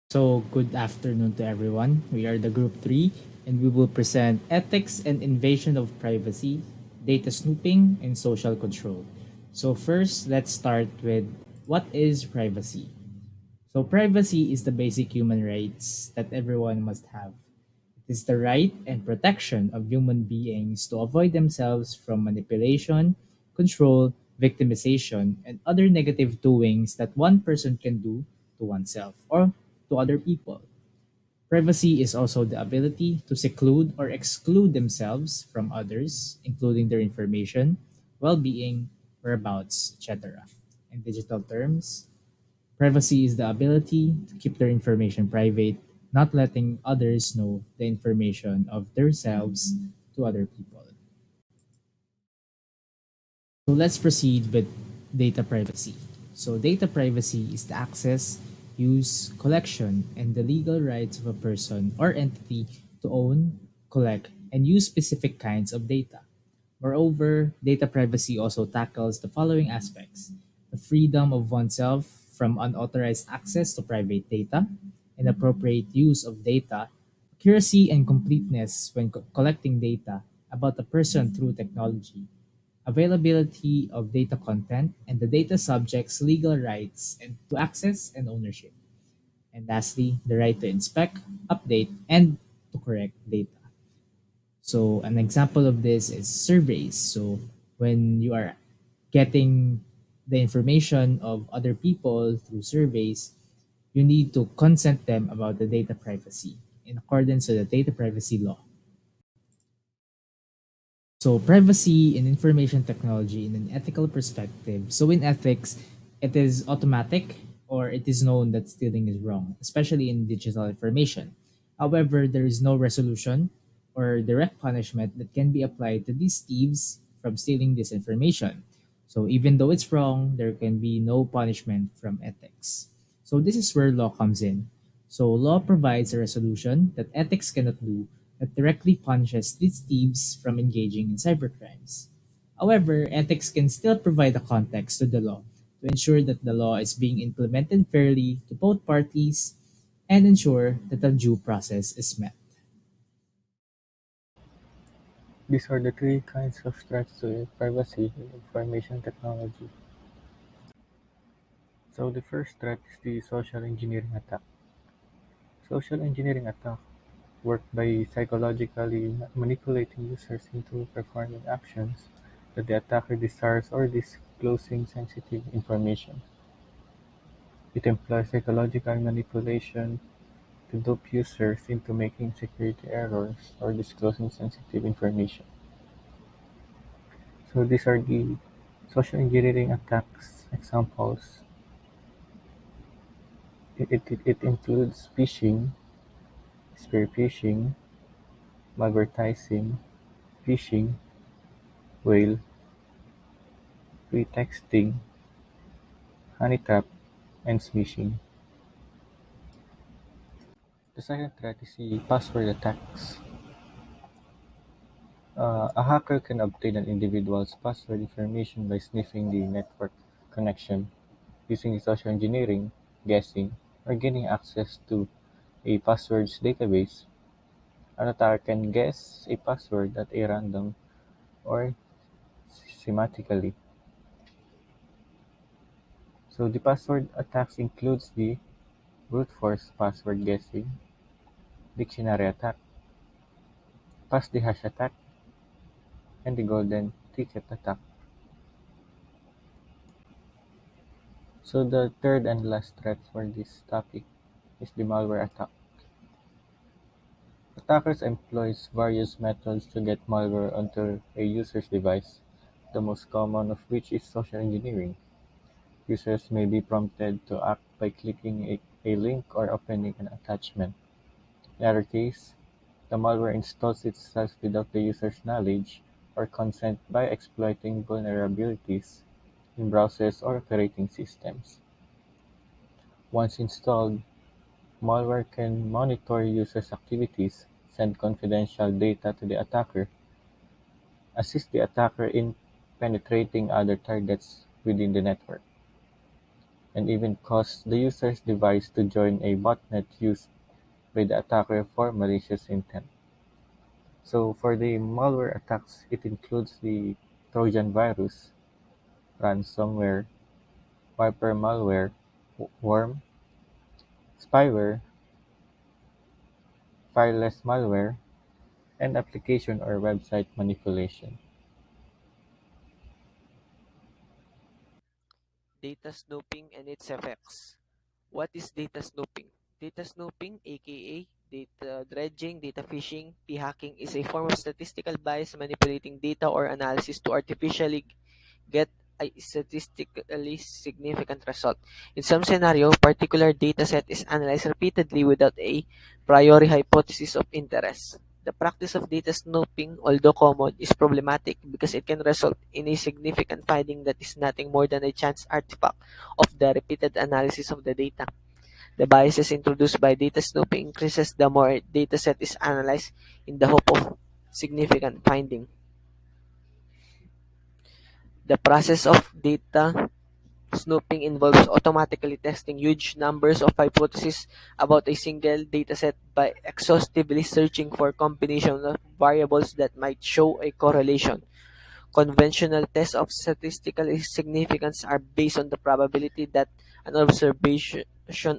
So, good afternoon to everyone. We are the group 3 and we will present ethics and invasion of privacy, data snooping, and social control. So, first, let's start with what is privacy? So, privacy is the basic human rights that everyone must have. It is the right and protection of human beings to avoid themselves from manipulation, control, victimization, and other negative doings that one person can do to oneself or to other people. Privacy is also the ability to seclude or exclude themselves from others, including their information, well being, whereabouts, etc. In digital terms, privacy is the ability to keep their information private, not letting others know the information of themselves to other people. So let's proceed with data privacy. So, data privacy is the access, use, collection, and the legal rights of a person or entity to own, collect, and use specific kinds of data. Moreover, data privacy also tackles the following aspects: the freedom of oneself from unauthorized access to private data, inappropriate use of data, accuracy and completeness when collecting data about a person through technology, availability of data content, and the data subject's legal rights and to access and ownership. And lastly, the right to inspect, update, and to correct data. So an example of this is surveys. So when you are getting the information of other people through surveys, you need to consent them about the data privacy in accordance with the data privacy law. So, privacy in information technology in an ethical perspective. So, in ethics, it is automatic or it is known that stealing is wrong, especially in digital information. However, there is no resolution or direct punishment that can be applied to these thieves from stealing this information. So, even though it's wrong, there can be no punishment from ethics. So, this is where law comes in. So, law provides a resolution that ethics cannot do that directly punishes these thieves from engaging in cybercrimes. However, ethics can still provide a context to the law to ensure that the law is being implemented fairly to both parties and ensure that the due process is met. These are the three kinds of threats to privacy in information technology. So the first threat is the social engineering attack. Social engineering attack work by psychologically manipulating users into performing actions that the attacker desires or disclosing sensitive information. It employs psychological manipulation to dupe users into making security errors or disclosing sensitive information. So these are the social engineering attacks examples. It includes phishing, spear phishing, malvertising, phishing, whale, pretexting, honey trap, and smishing. The second threat is the password attacks. A hacker can obtain an individual's password information by sniffing the network connection, using social engineering, guessing, or gaining access to a passwords database. An attacker can guess a password at a random or semantically. So the password attacks includes the brute force password guessing, dictionary attack, pass the hash attack, and the golden ticket attack. So the third and last threat for this topic is the malware attack. Attackers employ various methods to get malware onto a user's device, the most common of which is social engineering. Users may be prompted to act by clicking a link or opening an attachment. In other case, the malware installs itself without the user's knowledge or consent by exploiting vulnerabilities in browsers or operating systems. Once installed, malware can monitor users' activities, send confidential data to the attacker, assist the attacker in penetrating other targets within the network, and even cause the user's device to join a botnet used by the attacker for malicious intent. So for the malware attacks, it includes the Trojan virus, ransomware, wiper malware, worm, spyware, fileless malware, and application or website manipulation. Data snooping and its effects. What is data snooping? Data snooping, aka data dredging, data phishing, p-hacking, is a form of statistical bias manipulating data or analysis to artificially get a statistically significant result. In some scenario, particular dataset is analyzed repeatedly without a priori hypothesis of interest. The practice of data snooping, although common, is problematic because it can result in a significant finding that is nothing more than a chance artifact of the repeated analysis of the data. The biases introduced by data snooping increases the more a dataset is analyzed in the hope of significant finding. The process of data snooping involves automatically testing huge numbers of hypotheses about a single dataset by exhaustively searching for combinations of variables that might show a correlation. Conventional tests of statistical significance are based on the probability that an observation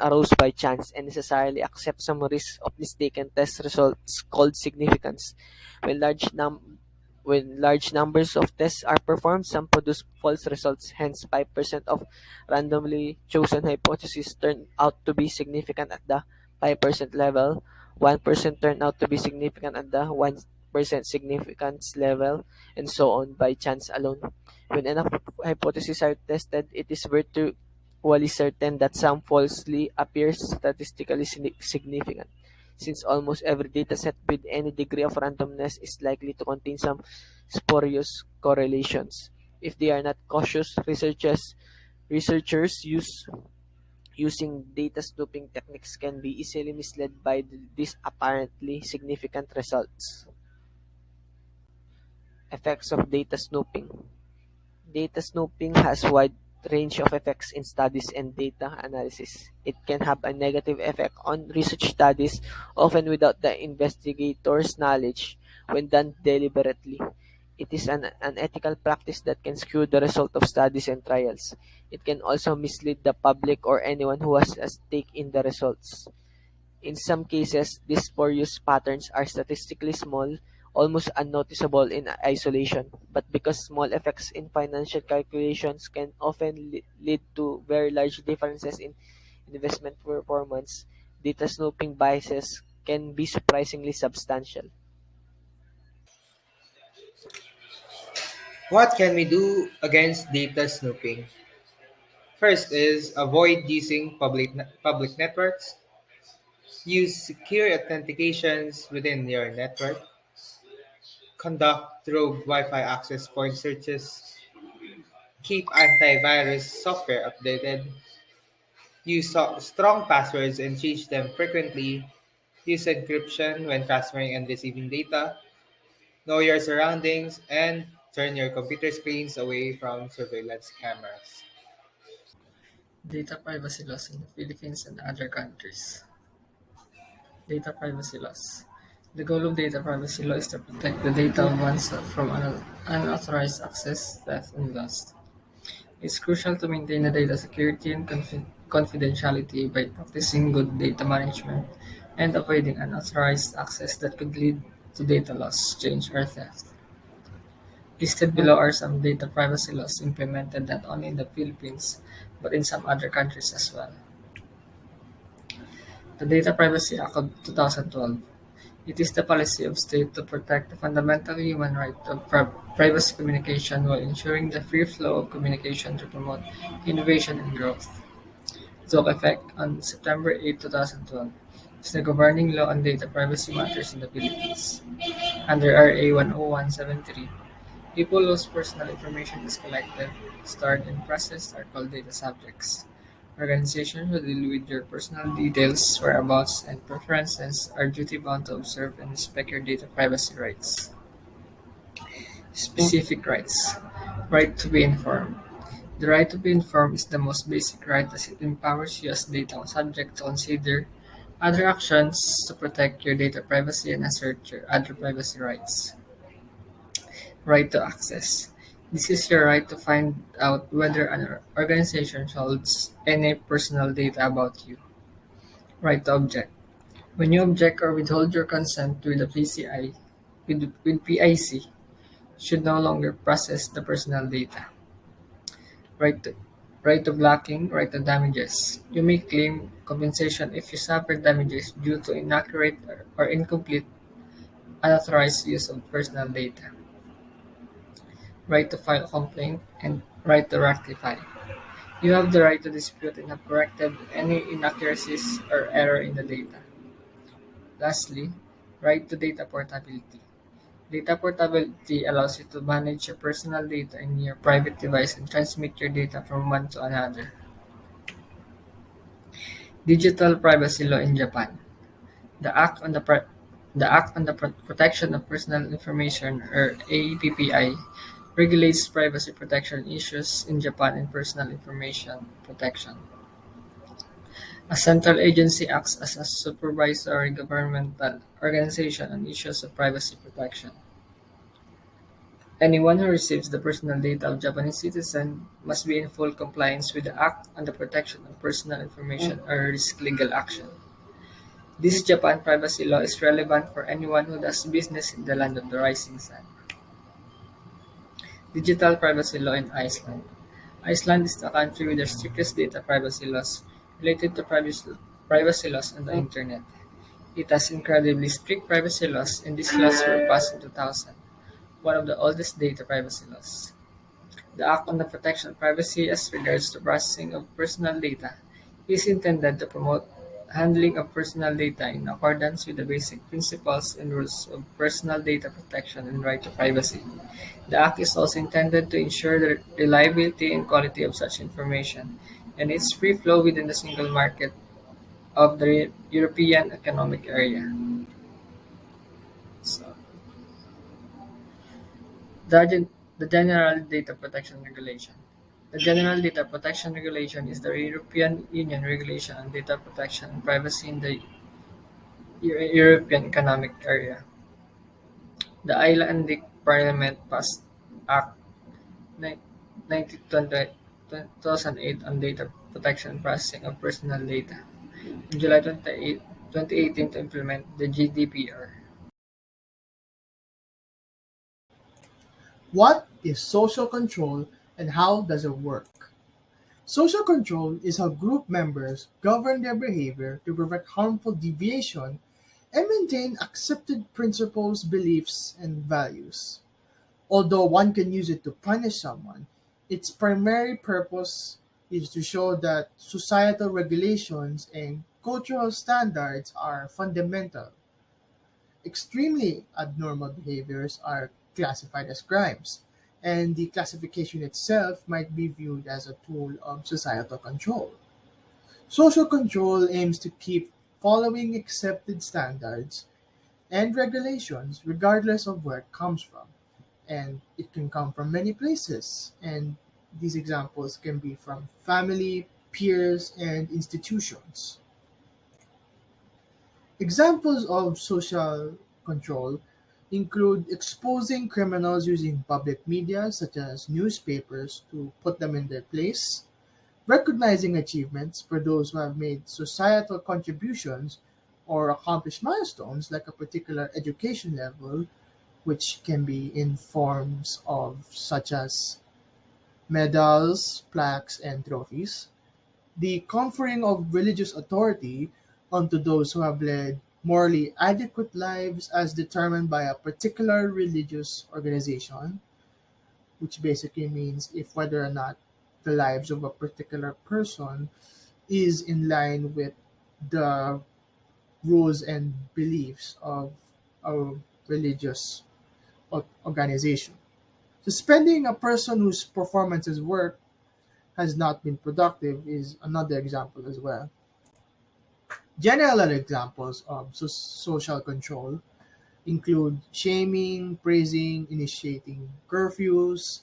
arose by chance and necessarily accept some risk of mistaken test results called significance. When large num when large numbers of tests are performed, some produce false results. Hence, 5% of randomly chosen hypotheses turn out to be significant at the 5% level, 1% turn out to be significant at the 1% significance level, and so on by chance alone. When enough hypotheses are tested, it is virtually certain that some falsely appears statistically significant, since almost every dataset with any degree of randomness is likely to contain some spurious correlations. If they are not cautious, researchers using data snooping techniques can be easily misled by these apparently significant results. Effects of data snooping. Data snooping has wide range of effects in studies and data analysis. It can have a negative effect on research studies, often without the investigator's knowledge, when done deliberately. It is an unethical practice that can skew the result of studies and trials. It can also mislead the public or anyone who has a stake in the results. In some cases, these spurious patterns are statistically small, almost unnoticeable in isolation, but because small effects in financial calculations can often lead to very large differences in investment performance, data snooping biases can be surprisingly substantial. What can we do against data snooping? First is avoid using public networks. Use secure authentications within your network. Conduct rogue Wi-Fi access point searches. Keep antivirus software updated. Use strong passwords and change them frequently. Use encryption when transferring and receiving data. Know your surroundings and turn your computer screens away from surveillance cameras. Data privacy laws in the Philippines and other countries. Data privacy laws. The goal of data privacy law is to protect the data of one's from unauthorized access, theft, and loss. It's crucial to maintain the data security and confidentiality by practicing good data management and avoiding unauthorized access that could lead to data loss, change, or theft. Listed below are some data privacy laws implemented not only in the Philippines but in some other countries as well. The Data Privacy Act of 2012. It is the policy of state to protect the fundamental human right of privacy communication while ensuring the free flow of communication to promote innovation and growth. It took effect on September 8, 2012. It's the governing law on data privacy matters in the Philippines. Under RA 10173, people whose personal information is collected, stored, and processed are called data subjects. Organizations who deal with your personal details, whereabouts, and preferences are duty-bound to observe and respect your data privacy rights. Specific rights. Right to be informed. The right to be informed is the most basic right as it empowers you as data subject to consider other actions to protect your data privacy and assert your other privacy rights. Right to access. This is your right to find out whether an organization holds any personal data about you. Right to object. When you object or withhold your consent with the PCI, with PIC, should no longer process the personal data. Right to, right to blocking, right to damages. You may claim compensation if you suffer damages due to inaccurate or incomplete unauthorized use of personal data. Right to file a complaint and right to rectify. You have the right to dispute and have corrected any inaccuracies or error in the data. Lastly, right to data portability. Data portability allows you to manage your personal data in your private device and transmit your data from one to another. Digital privacy law in Japan. The Act on the Protection of Personal Information, or APPI, regulates privacy protection issues in Japan and personal information protection. A central agency acts as a supervisory governmental organization on issues of privacy protection. Anyone who receives the personal data of Japanese citizens must be in full compliance with the Act on the Protection of Personal Information or risk legal action. This Japan privacy law is relevant for anyone who does business in the land of the rising sun. Digital privacy law in Iceland. Iceland is the country with the strictest data privacy laws related to privacy laws on the internet. It has incredibly strict privacy laws, and these laws were passed in 2000, one of the oldest data privacy laws. The Act on the Protection of Privacy as regards to processing of personal data is intended to promote handling of personal data in accordance with the basic principles and rules of personal data protection and right to privacy. The Act is also intended to ensure the reliability and quality of such information and its free flow within the single market of the European Economic Area. So, the, the General Data Protection Regulation. The General Data Protection Regulation is the European Union regulation on data protection and privacy in the European Economic Area. The Icelandic Parliament passed Act 2008 on data protection and processing of personal data in July 2018 to implement the GDPR. What is social control and how does it work? Social control is how group members govern their behavior to prevent harmful deviation and maintain accepted principles, beliefs, and values. Although one can use it to punish someone, its primary purpose is to show that societal regulations and cultural standards are fundamental. Extremely abnormal behaviors are classified as crimes, and the classification itself might be viewed as a tool of societal control. Social control aims to keep following accepted standards and regulations regardless of where it comes from. And it can come from many places, and these examples can be from family, peers, and institutions. Examples of social control include exposing criminals using public media, such as newspapers, to put them in their place, recognizing achievements for those who have made societal contributions or accomplished milestones, like a particular education level, which can be in forms of such as medals, plaques, and trophies, the conferring of religious authority onto those who have led morally adequate lives as determined by a particular religious organization, which basically means if whether or not the lives of a particular person is in line with the rules and beliefs of a religious organization. Suspending a person whose performance's work has not been productive is another example as well. General examples of social control include shaming, praising, initiating curfews,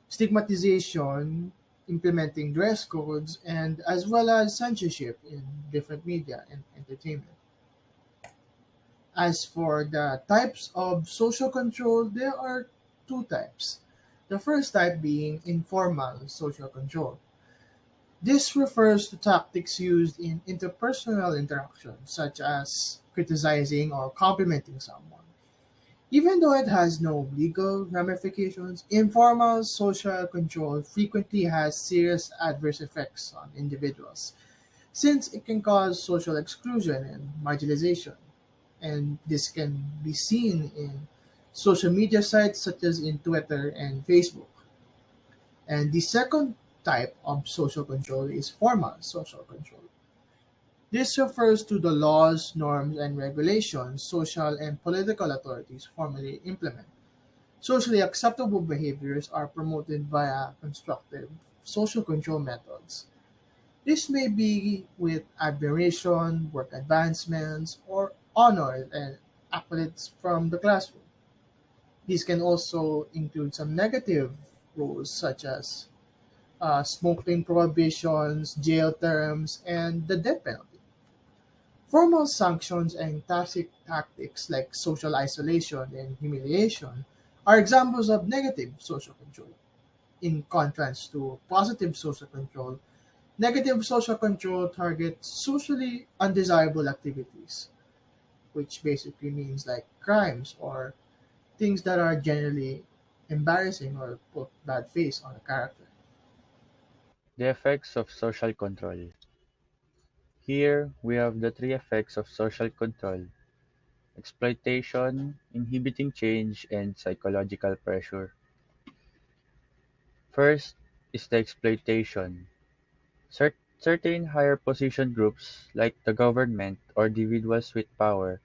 stigmatization, implementing dress codes, and as well as censorship in different media and entertainment. As for the types of social control, there are two types. The first type being informal social control. This refers to tactics used in interpersonal interactions, such as criticizing or complimenting someone. Even though it has no legal ramifications, informal social control frequently has serious adverse effects on individuals, since it can cause social exclusion and marginalization. And this can be seen in social media sites such as in Twitter and Facebook. And the second type of social control is formal social control. This refers to the laws, norms, and regulations social and political authorities formally implement. Socially acceptable behaviors are promoted via constructive social control methods. This may be with admiration, work advancements, or honor and accolades from the classroom. These can also include some negative rules such as smoking prohibitions, jail terms, and the death penalty. Formal sanctions and tacit tactics like social isolation and humiliation are examples of negative social control. In contrast to positive social control, negative social control targets socially undesirable activities, which basically means like crimes or things that are generally embarrassing or put bad face on a character. The effects of social control. Here we have the three effects of social control: exploitation, inhibiting change, and psychological pressure. First is the exploitation. Certain higher position groups, like the government or individuals with power,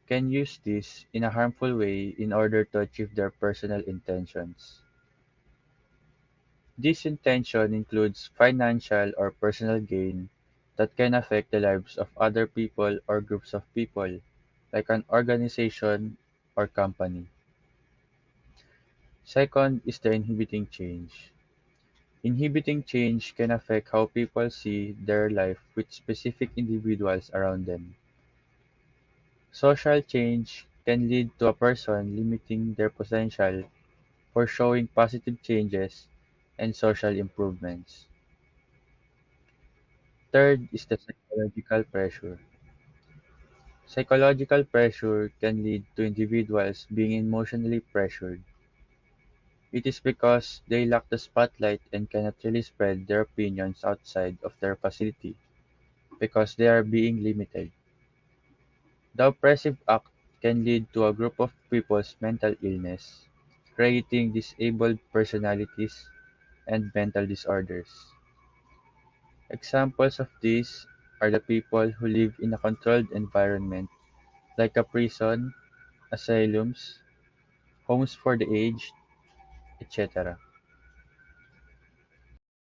can use this in a harmful way in order to achieve their personal intentions. This intention includes financial or personal gain that can affect the lives of other people or groups of people, like an organization or company. Second is the inhibiting change. Inhibiting change can affect how people see their life with specific individuals around them. Social change can lead to a person limiting their potential for showing positive changes and social improvements. Third is the psychological pressure. Psychological pressure can lead to individuals being emotionally pressured. It is because they lack the spotlight and cannot really spread their opinions outside of their facility because they are being limited. The oppressive act can lead to a group of people's mental illness, creating disabled personalities and mental disorders. Examples of these are the people who live in a controlled environment like a prison, asylums, homes for the aged, etc.